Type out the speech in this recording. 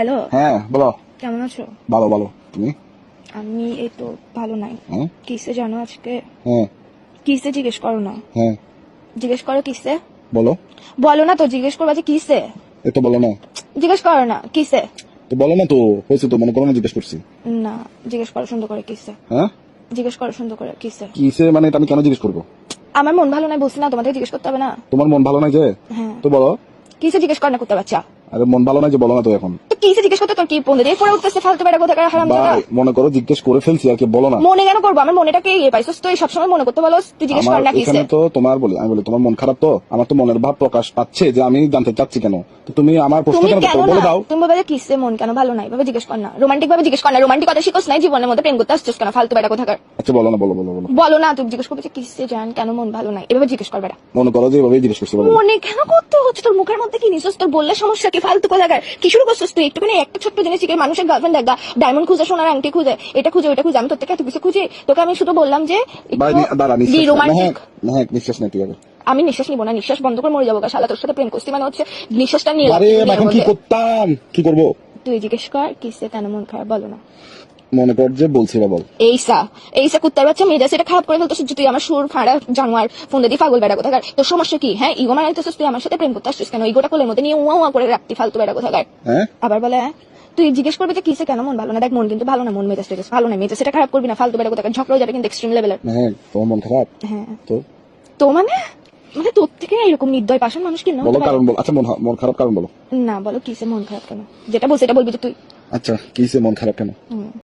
Hello, হ্যাঁ বলো। কেমন আছো? ভালো ভালো, তুমি? আমি এই তো ভালো নাই। হ্যাঁ কিসে জানো আজকে? হ্যাঁ কিসে জিজ্ঞেস করো না, হ্যাঁ জিজ্ঞেস করো কিসে। বলো। বলো না তো, জিজ্ঞেস করবা যে কিসে। এই তো বলো না। জিজ্ঞেস করো না কিসে। তো বলো না তো, হয়েছে তো, মনে করো না জিজ্ঞেস করছি। না, জিজ্ঞেস করো সুন্দর করে কিসে। হ্যাঁ জিজ্ঞেস করো সুন্দর করে কিসে। কিসে মানে এটা আমি কেন জিজ্ঞেস করবো? আমার মন ভালো নাই বলছি না, তোমাদের জিজ্ঞেস করতে হবে না। তোমার মন ভালো নাই যে? হ্যাঁ, তো বলো। কিসে জিজ্ঞেস কর না করতে বাচ্চা। আরে মন ভালো নাই যে বলো না তো এখন। তো কিসে জিজ্ঞেস করতে তোর কি পৌঁছে দিয়ে পরে উঠতেছে ফালতু বেড়া কোথাকার হারামজাদা। ভাই মনে করো জিজ্ঞেস করে ফেলছি আর কি, বলো না। মনে কেন করবো? আমার মনেটাকে ইয়ে পাইছস তুই সবসময় মনে করতে বলো, তুই জিজ্ঞেস আমার কর না কিসে। এখানে তো তোমার বলি, আমি বলি তোমার মন খারাপ, তো আমার তো মনের ভাব প্রকাশ পাচ্ছে যে আমি জানতে চাচ্ছি কেন। তো তুমি আমার প্রশ্ন তুমি কেন কেন করছো? বলে না, দাও। তুমি ভাবে যে কিসে মন কেন ভালো নাই ভাবে জিজ্ঞেস কর না, রোমান্টিক ভাবে জিজ্ঞেস কর না। রোমান্টিকতা শিখোস নাই জীবনের মধ্যে, প্রেম করতে আসছিস কেন ফালতু বেড়া কোথাকার। আচ্ছা বলো না, বলো বলো বলো। বলো না, তুমি জিজ্ঞেস করবে যে কিসে জান কেন মন ভালো নাই, এভাবে জিজ্ঞেস কর বেড়া। মনে করো যে এভাবেই জিজ্ঞেস করছি, বলো। মনে কেন করতে হচ্ছে? তোর মুখের মধ্যে কি নিছিস? তোর বললে সমস্যা কি? ফালতু কোথাকার কি শুরু করছিস তুই? একটুখানি একটা ছোট্ট জিনিস শিখে মানুষের গার্লফ্রেন্ড দেখা, ডায়মন্ড খুঁজে, সোনার আংটি খুঁজে, এটা খুঁজে ওইটা খুঁজে, আমি তোর থেকে এত কিছু খুঁজি? তোকে আমি শুধু বললাম যে ভাই দাঁড়া, নিঃশ্বাস রোমান্টিক। হ্যাঁ নিঃশ্বাস নেই তুই আগে। আমি নিঃশ্বাস নিবো না, নিঃশ্বাস বন্ধ করে মরে যাবো। শালা তোর সাথে প্রেম করছি মানে হচ্ছে নিঃশ্বাসটা নিয়ে আরে এখন কি করতাম, কি করবো? তুই জিজ্ঞেস কর কিসে কেন মন খারাপ, বলো না। মনে কর যে বলছি বা বল। এইসা কুত্তার বাচ্চা মেয়ে সেটা খারাপ করে ফেলতো। তুই আমার সুর ফাঁড়া জানোয়ার ফোন দিয়ে পাগল বেড়া কোথাকার। তোর সমস্যা কি? হ্যাঁ, ইগো মারাইতেছিস তুই আমার সাথে প্রেম করতে আসছিস কেন? ইগোটা কোলের মধ্যে নিয়ে উয়া উয়া করে রাখতি ফালতু বেড়া কোথাকার। হ্যাঁ আবার বলে হ্যাঁ? তুই জিজ্ঞেস করবি যে কিসে কেন মন ভালো না। দেখ মন কিন্তু ভালো না, মন মেজাজ টেজাজ ভালো না, মেজাজ সেটা খারাপ করবি না ফালতু বেড়া কোথাকার। ঝগড়া হয়ে যাবে কিন্তু এক্সট্রিম লেভেলের। হ্যাঁ তোমার মন খারাপ হ্যাঁ তো? তো মানে মানে তোর থেকে এরকম নির্দয় পাষাণ মানুষ কি না বলো কারণ বল। আচ্ছা মন খারাপ কারণ বলো। না, বলো কিসে মন খারাপ কেন, যেটা বলছে এটা বলবি যে তুই। আচ্ছা কিসে মন খারাপ কেন?